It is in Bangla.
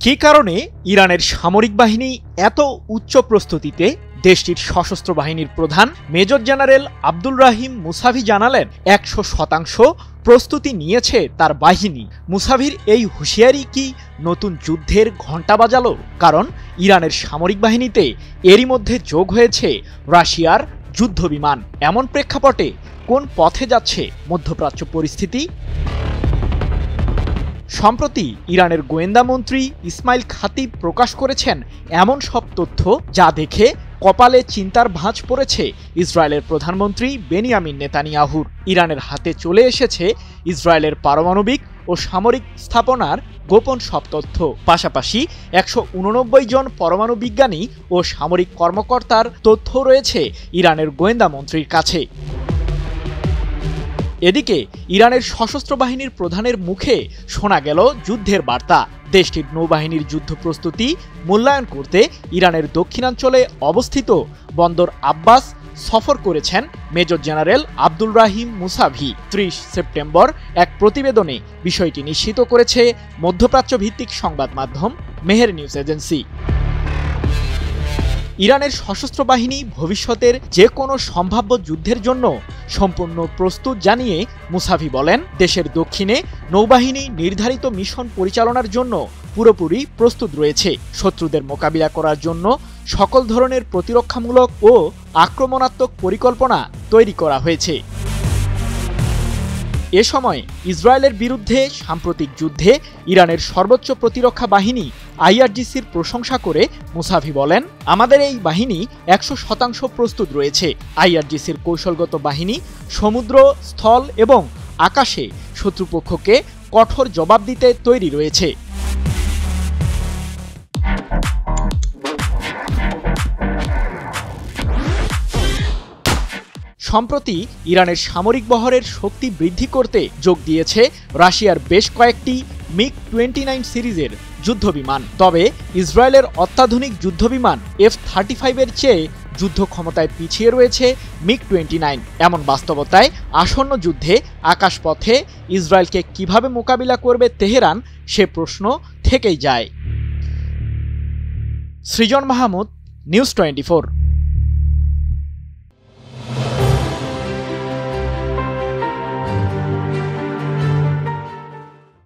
কী কারণে ইরানের সামরিক বাহিনী এত উচ্চ প্রস্তুতিতে? দেশটির সশস্ত্র বাহিনীর প্রধান মেজর জেনারেল আব্দুল রাহিম মুসাভি জানালেন 100% প্রস্তুতি নিয়েছে তার বাহিনী। মুসাভির এই হুঁশিয়ারি কি নতুন যুদ্ধের ঘণ্টা বাজালো? কারণ ইরানের সামরিক বাহিনীতে এরই মধ্যে যোগ হয়েছে রাশিয়ার যুদ্ধবিমান। এমন প্রেক্ষাপটে কোন পথে যাচ্ছে মধ্যপ্রাচ্য পরিস্থিতি? সম্প্রতি ইরানের গোয়েন্দা মন্ত্রী ইসমাইল খাতিব প্রকাশ করেছেন এমন সব তথ্য যা দেখে কপালে চিন্তার ভাঁজ পড়েছে ইসরায়েলের প্রধানমন্ত্রী বেনিয়ামিন নেতানিয়াহুর। ইরানের হাতে চলে এসেছে ইসরায়েলের পারমাণবিক ও সামরিক স্থাপনার গোপন সব তথ্য। পাশাপাশি 189 জন পরমাণু বিজ্ঞানী ও সামরিক কর্মকর্তার তথ্য রয়েছে ইরানের গোয়েন্দা মন্ত্রীর কাছে। এদিকে ইরানের সশস্ত্র বাহিনীর প্রধানের মুখে শোনা গেল যুদ্ধের বার্তা। দেশটির নৌবাহিনীর যুদ্ধ প্রস্তুতি মূল্যায়ন করতে ইরানের দক্ষিণাঞ্চলে অবস্থিত বন্দর আব্বাস সফর করেছেন মেজর জেনারেল আব্দুল রাহিম মুসাভি। 30 সেপ্টেম্বর এক প্রতিবেদনে বিষয়টি নিশ্চিত করেছে মধ্যপ্রাচ্য ভিত্তিক সংবাদ মাধ্যম মেহের নিউজ এজেন্সি। ইরানের সশস্ত্র বাহিনী ভবিষ্যতের যে কোনো সম্ভাব্য যুদ্ধের জন্য সম্পূর্ণ প্রস্তুত জানিয়ে মুসাভি বলেন, দেশের দক্ষিণে নৌবাহিনী নির্ধারিত মিশন পরিচালনার জন্য পুরোপুরি প্রস্তুত রয়েছে। শত্রুদের মোকাবিলা করার জন্য সকল ধরনের প্রতিরক্ষামূলক ও আক্রমণাত্মক পরিকল্পনা তৈরি করা হয়েছে। এ সময় ইসরায়েলের বিরুদ্ধে সাম্প্রতিক যুদ্ধে ইরানের সর্বোচ্চ প্রতিরক্ষা বাহিনী আইআরজিসির প্রশংসা করে মুসাভি বলেন, আমাদের এই বাহিনী 100% প্রস্তুত রয়েছে। আইআরজিসির কৌশলগত বাহিনী সমুদ্র, স্থল এবং আকাশে শত্রুপক্ষকে কঠোর জবাব দিতে তৈরি রয়েছে। সম্প্রতি ইরানের সামরিক বহরের শক্তি বৃদ্ধি করতে যোগ দিয়েছে রাশিয়ার বেশ কয়েকটি মিগ-29 সিরিজের যুদ্ধবিমান। তবে ইসরায়েলের অত্যাধুনিক যুদ্ধবিমান F-35 এর চেয়ে যুদ্ধ ক্ষমতায় পিছিয়ে রয়েছে মিগ-29। এমন বাস্তবতায় আসন্ন যুদ্ধে আকাশপথে ইসরায়েলকে কিভাবে মোকাবিলা করবে তেহরান, সে প্রশ্ন থেকেই যায়। সৃজন মাহমুদ, নিউজ 24।